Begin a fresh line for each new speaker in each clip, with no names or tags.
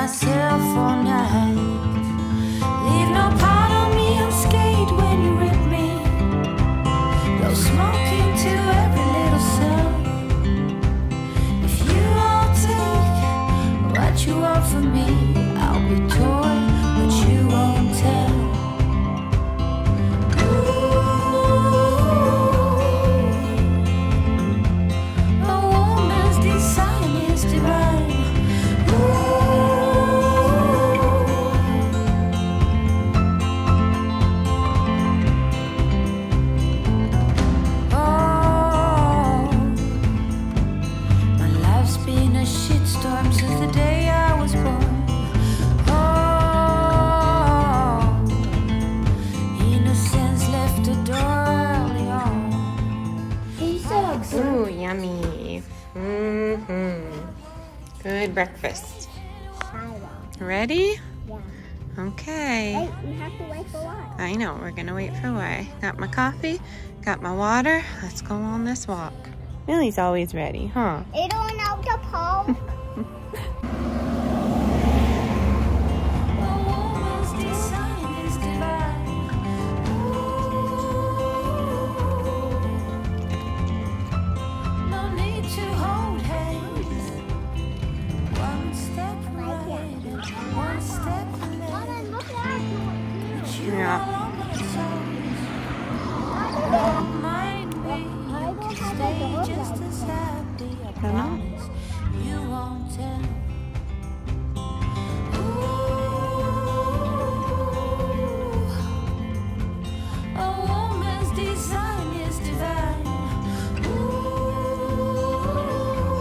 myself all night. Leave no part of me unscathed when you rip me. Go smoking to every little cell. If you all take what you want from me, I'll be torn, but you won't tell.
Ooh, yummy. Good breakfast. Ready?
Yeah.
Okay.
Wait, we have to wait for what?
I know, we're gonna wait for why. Got my coffee, got my water. Let's go on this walk. Millie's always ready, huh?
You don't know the pole?
Yeah.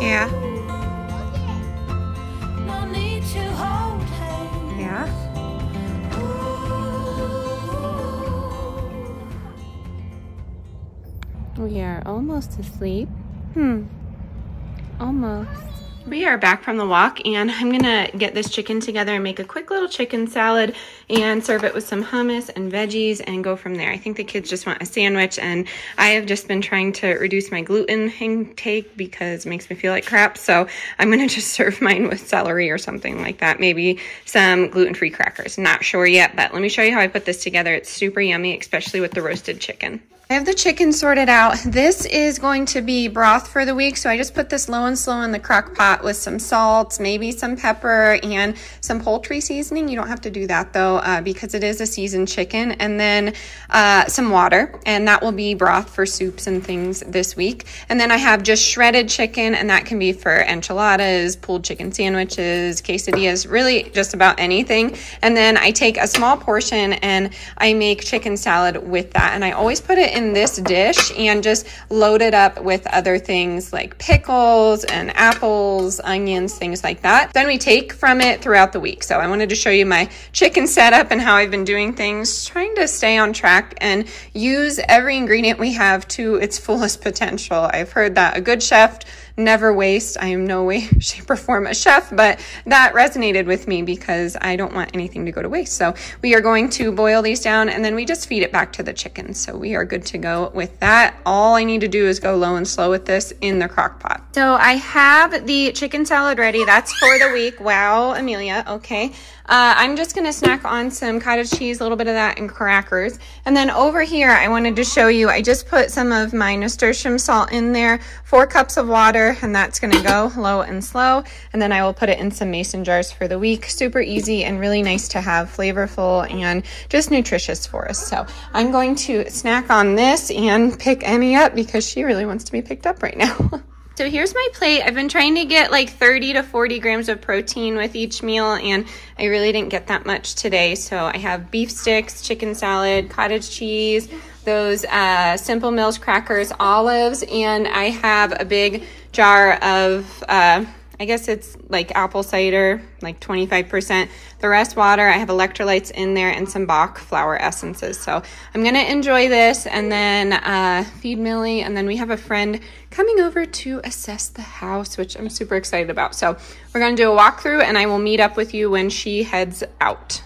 Yeah. Yeah. We are almost asleep. Almost. We are back from the walk, and I'm gonna get this chicken together and make a quick little chicken salad and serve it with some hummus and veggies and go from there. I think the kids just want a sandwich, and I have just been trying to reduce my gluten intake because it makes me feel like crap. So I'm gonna just serve mine with celery or something like that. Maybe some gluten-free crackers. Not sure yet, but let me show you how I put this together. It's super yummy, especially with the roasted chicken. I have the chicken sorted out. This is going to be broth for the week, so I just put this low and slow in the crock pot with some salt, maybe some pepper, and some poultry seasoning. You don't have to do that though, because it is a seasoned chicken. And then some water, and that will be broth for soups and things this week. And then I have just shredded chicken, and that can be for enchiladas, pulled chicken sandwiches, quesadillas, really just about anything. And then I take a small portion and I make chicken salad with that, and I always put it in this dish and just load it up with other things like pickles and apples, onions, things like that. Then we take from it throughout the week. So I wanted to show you my chicken setup and how I've been doing things, trying to stay on track and use every ingredient we have to its fullest potential. I've heard that a good chef never waste. I am no way, shape, or form a chef, but that resonated with me because I don't want anything to go to waste. So we are going to boil these down, and then we just feed it back to the chicken. So we are good to go with that. All I need to do is go low and slow with this in the crock pot. So I have the chicken salad ready. That's for the week. Wow, Amelia. Okay. I'm just going to snack on some cottage cheese, a little bit of that, and crackers. And then over here, I wanted to show you, I just put some of my nasturtium salt in there, 4 cups of water, and that's going to go low and slow. And then I will put it in some mason jars for the week. Super easy and really nice to have, flavorful and just nutritious for us. So I'm going to snack on this and pick Emmy up because she really wants to be picked up right now. So here's my plate. I've been trying to get like 30 to 40 grams of protein with each meal, and I really didn't get that much today. So I have beef sticks, chicken salad, cottage cheese, those Simple Mills crackers, olives, and I have a big jar of, I guess it's like apple cider, like 25%. The rest water. I have electrolytes in there and some Bach flower essences. So I'm going to enjoy this and then feed Millie. And then we have a friend coming over to assess the house, which I'm super excited about. So we're going to do a walkthrough, and I will meet up with you when she heads out.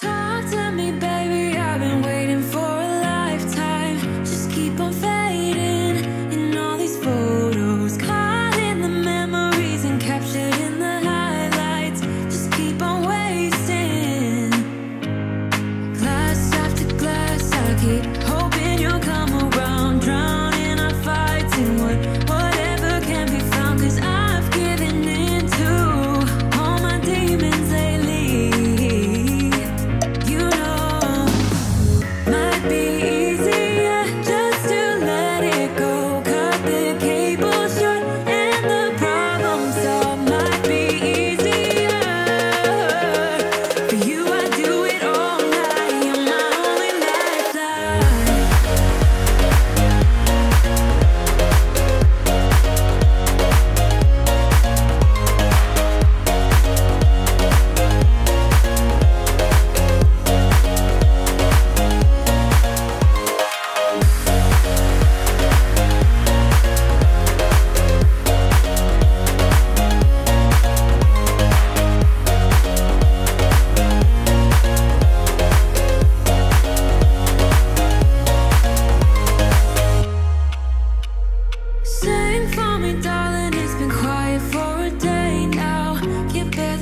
Talk to me, baby. I've been waiting for a lifetime. Just keep on fading in all these photos, caught in the memories and captured in the highlights. Just keep on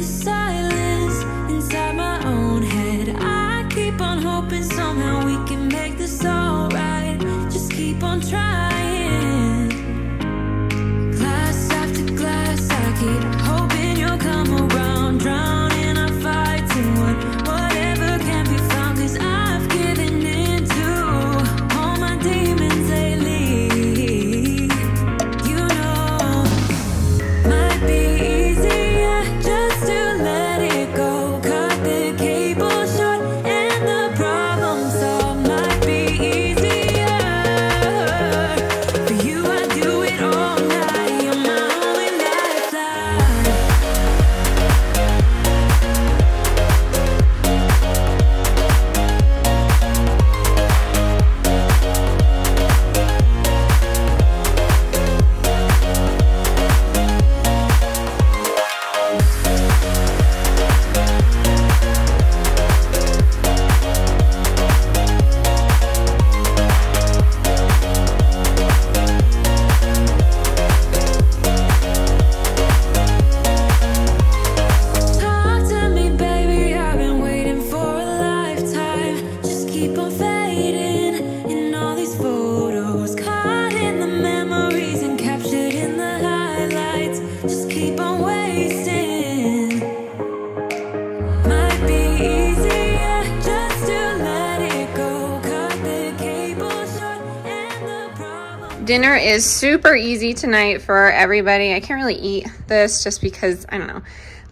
the silence inside my own head. I keep on hoping somehow we can make this alright. Just keep on trying. Glass after glass, I keep hoping you'll come around. Drowning our fights in whatever can be found. 'Cause I've given in to all my demons lately. You know, might be easier just to let it go. Cut the cable short and the problem solved. Might be easier for you. I do it all night. You're my only lifeline. Talk to me, baby, I've been waiting for a lifetime. Just keep on fading in all these photos, caught in the memories and captured in the highlights. Just keep on wasting. Might be easier just to let it go. Cut the cable short and the problem.
Dinner is super easy tonight for everybody. I can't really eat this just because, I don't know.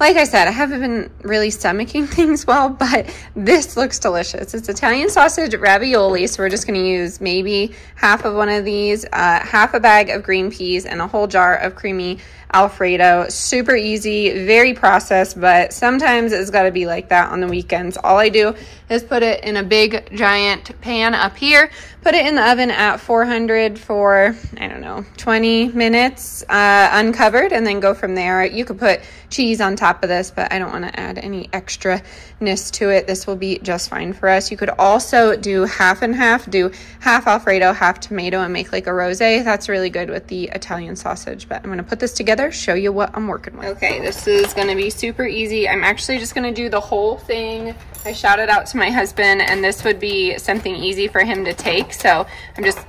Like I said, I haven't been really stomaching things well, but this looks delicious. It's Italian sausage ravioli, so we're just going to use maybe half of one of these, half a bag of green peas, and a whole jar of creamy Alfredo. Super easy, very processed, but sometimes it's got to be like that on the weekends. All I do is put it in a big giant pan up here, put it in the oven at 400 for, I don't know, 20 minutes uncovered, and then go from there. You could put cheese on top of this, but I don't want to add any extra-ness to it. This will be just fine for us. You could also do half and half, do half Alfredo, half tomato, and make like a rosé. That's really good with the Italian sausage, but I'm going to put this together, show you what I'm working with. Okay, this is going to be super easy. I'm actually just going to do the whole thing. I shouted out to my husband, and this would be something easy for him to take, so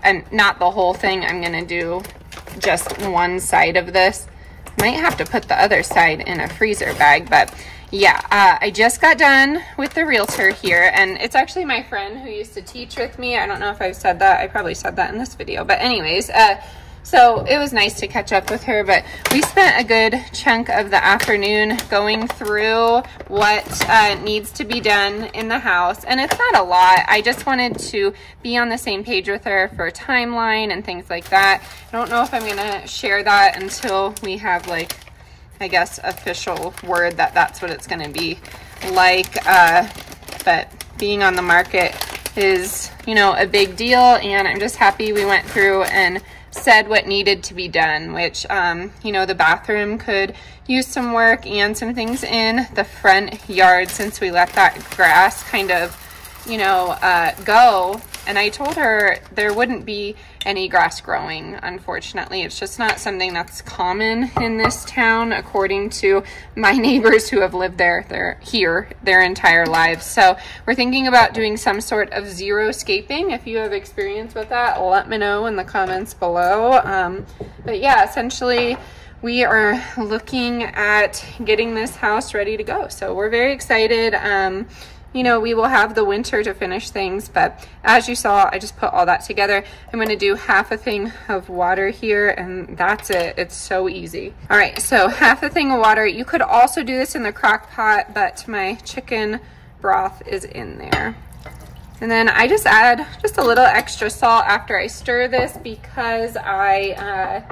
I'm not the whole thing. I'm going to do just one side of this. Might have to put the other side in a freezer bag, but yeah, I just got done with the realtor here, and it's actually my friend who used to teach with me. I don't know if I've said that. I probably said that in this video, but anyways, so it was nice to catch up with her, but we spent a good chunk of the afternoon going through what needs to be done in the house, and it's not a lot. I just wanted to be on the same page with her for a timeline and things like that. I don't know if I'm gonna share that until we have, like, I guess, official word that that's what it's gonna be like, but being on the market is, you know, a big deal, and I'm just happy we went through and said what needed to be done, which, you know, the bathroom could use some work and some things in the front yard since we let that grass kind of, you know, go. And I told her there wouldn't be any grass growing, unfortunately. It's just not something that's common in this town, according to my neighbors who have lived there, their entire lives. So we're thinking about doing some sort of xeriscaping. If you have experience with that, let me know in the comments below. But yeah, essentially we are looking at getting this house ready to go. So we're very excited. You know, we will have the winter to finish things, but as you saw, I just put all that together. I'm going to do half a thing of water here, and that's it. It's so easy. All right, so half a thing of water. You could also do this in the crock pot, but my chicken broth is in there. And then I just add just a little extra salt after I stir this because I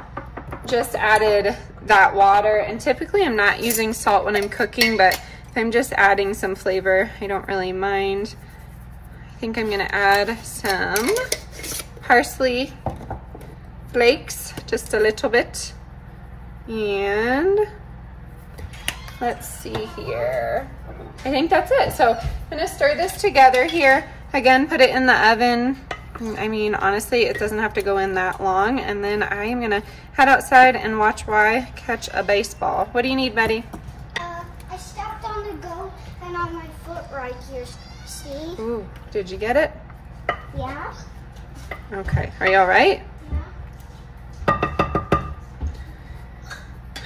just added that water. And typically I'm not using salt when I'm cooking, but if I'm just adding some flavor, I don't really mind. I think I'm gonna add some parsley flakes, just a little bit. And let's see here. I think that's it. So I'm gonna stir this together here. Again, put it in the oven. I mean, honestly, it doesn't have to go in that long. And then I am gonna head outside and watch Y catch a baseball. What do you need, Betty?
A step toe and on my foot right here. See?
Ooh, did you get it?
Yeah.
Okay, are you all right?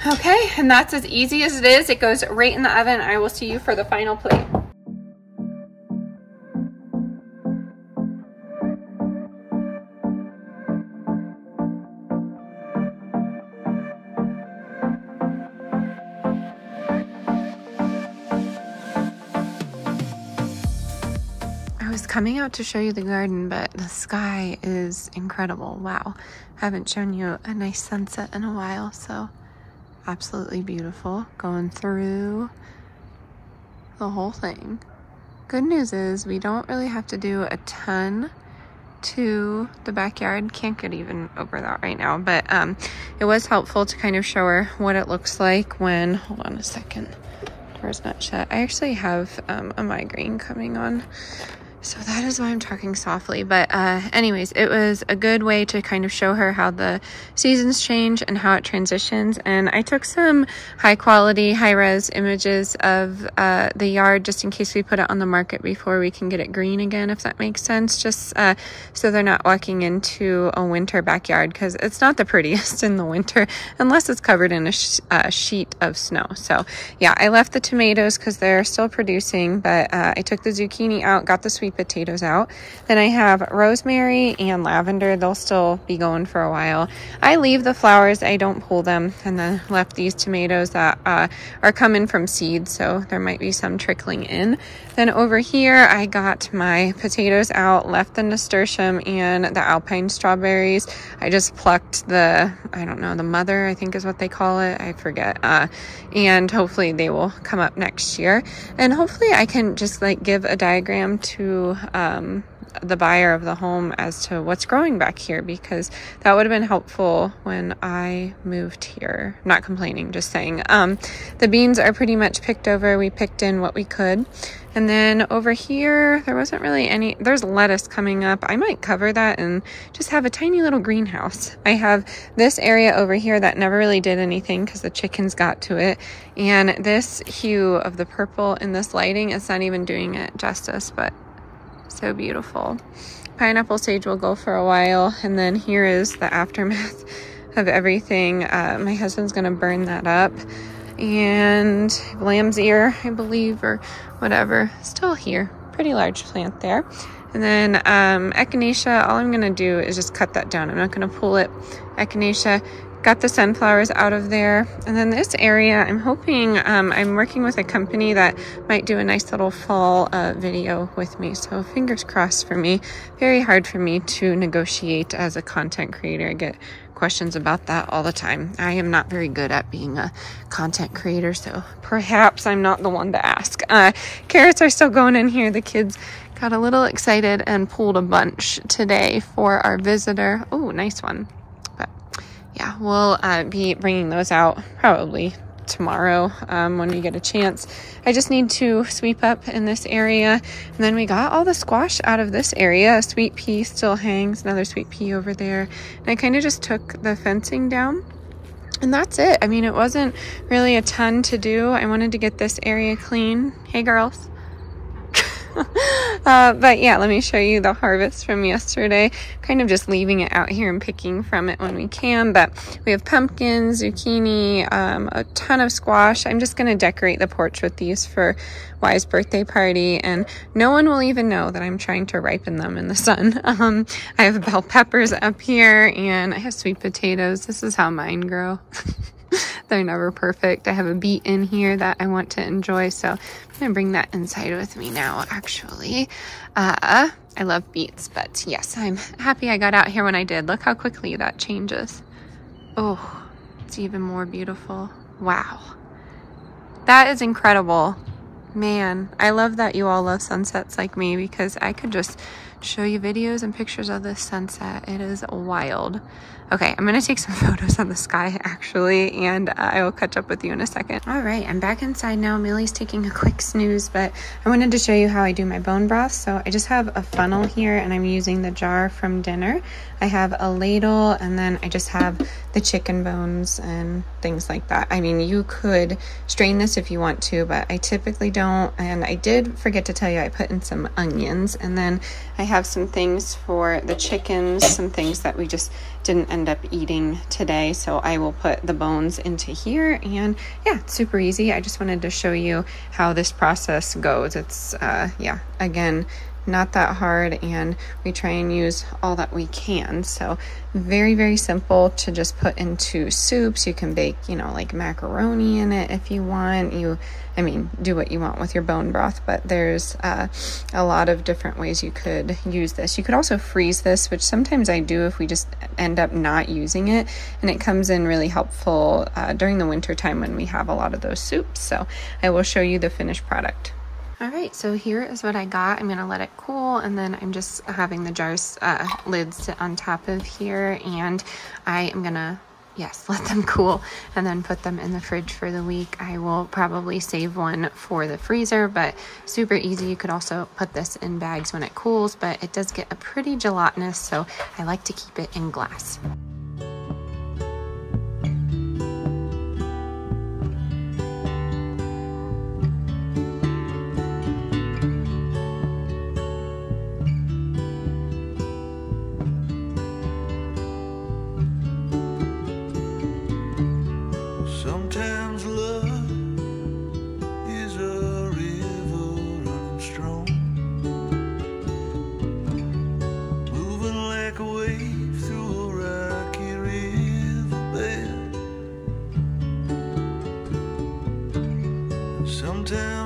Okay, and that's as easy as it is. It goes right in the oven. I will see you for the final plate. I was coming out to show you the garden, but the sky is incredible. Wow, haven't shown you a nice sunset in a while, so absolutely beautiful. Going through the whole thing. Good news is we don't really have to do a ton to the backyard. Can't get even over that right now, but it was helpful to kind of show her what it looks like when, hold on a second, door's not shut. I actually have a migraine coming on, so that is why I'm talking softly. But anyways, it was a good way to kind of show her how the seasons change and how it transitions. And I took some high quality, high res images of the yard just in case we put it on the market before we can get it green again, if that makes sense. Just so they're not walking into a winter backyard, because it's not the prettiest in the winter unless it's covered in a sheet of snow. So yeah, I left the tomatoes because they're still producing, but I took the zucchini out, got the sweet potatoes out. Then I have rosemary and lavender. They'll still be going for a while. I leave the flowers, I don't pull them, and then left these tomatoes that are coming from seed, so there might be some trickling in. Then over here I got my potatoes out, left the nasturtium and the alpine strawberries. I just plucked the, I don't know, the mother, I think is what they call it, I forget, and hopefully they will come up next year. And hopefully I can just like give a diagram to the buyer of the home as to what's growing back here, because that would have been helpful when I moved here. Not complaining, just saying. The beans are pretty much picked over. We picked in what we could. And then over here, there wasn't really any, there's lettuce coming up. I might cover that and just have a tiny little greenhouse. I have this area over here that never really did anything because the chickens got to it. And this hue of the purple in this lighting, it's not even doing it justice, but so beautiful. Pineapple sage will go for a while. And then here is the aftermath of everything. My husband's gonna burn that up. And lamb's ear, I believe, or whatever, still here. Pretty large plant there. And then echinacea, all I'm gonna do is just cut that down. I'm not gonna pull it. Echinacea, got the sunflowers out of there. And then this area, I'm hoping, I'm working with a company that might do a nice little fall video with me. So fingers crossed for me. Very hard for me to negotiate as a content creator. I get questions about that all the time. I am not very good at being a content creator, so perhaps I'm not the one to ask. Carrots are still going in here. The kids got a little excited and pulled a bunch today for our visitor. Oh, nice one. But yeah, we'll be bringing those out probably tomorrow when we get a chance. I just need to sweep up in this area, and then we got all the squash out of this area. A sweet pea still hangs, another sweet pea over there, and I kind of just took the fencing down, and that's it. I mean, it wasn't really a ton to do. I wanted to get this area clean. Hey girls. But yeah, let me show you the harvest from yesterday. Kind of just leaving it out here and picking from it when we can. But we have pumpkins, zucchini, a ton of squash. I'm just going to decorate the porch with these for Wyatt's birthday party, and no one will even know that I'm trying to ripen them in the sun. I have bell peppers up here, and I have sweet potatoes. This is how mine grow. They're never perfect. I have a beet in here that I want to enjoy, so I'm going to bring that inside with me now, actually. I love beets, but yes, I'm happy I got out here when I did. Look how quickly that changes. Oh, it's even more beautiful. Wow. That is incredible. Man, I love that you all love sunsets like me, because I could just show you videos and pictures of this sunset. It is wild. Okay, I'm gonna take some photos of the sky actually, and I will catch up with you in a second. All right, I'm back inside now. Millie's taking a quick snooze, but I wanted to show you how I do my bone broth. So I just have a funnel here, and I'm using the jar from dinner. I have a ladle, and then I just have the chicken bones and things like that. I mean, you could strain this if you want to, but I typically don't. And I did forget to tell you I put in some onions, and then I have some things for the chickens, some things that we just didn't end up eating today, so I will put the bones into here. And yeah, it's super easy. I just wanted to show you how this process goes. It's yeah, again, not that hard, and we try and use all that we can. So very, very simple to just put into soups. You can bake, you know, like macaroni in it if you want. I mean, do what you want with your bone broth, but there's a lot of different ways you could use this. You could also freeze this, which sometimes I do if we just end up not using it, and it comes in really helpful during the winter time when we have a lot of those soups. So I will show you the finished product. All right, so here is what I got. I'm gonna let it cool, and then I'm just having the jars lids sit on top of here, and I am gonna let them cool and then put them in the fridge for the week. I will probably save one for the freezer, but super easy. You could also put this in bags when it cools, but it does get a pretty gelatinous, so I like to keep it in glass.
Sometimes love is a river running strong, moving like a wave through a rocky riverbed. Sometimes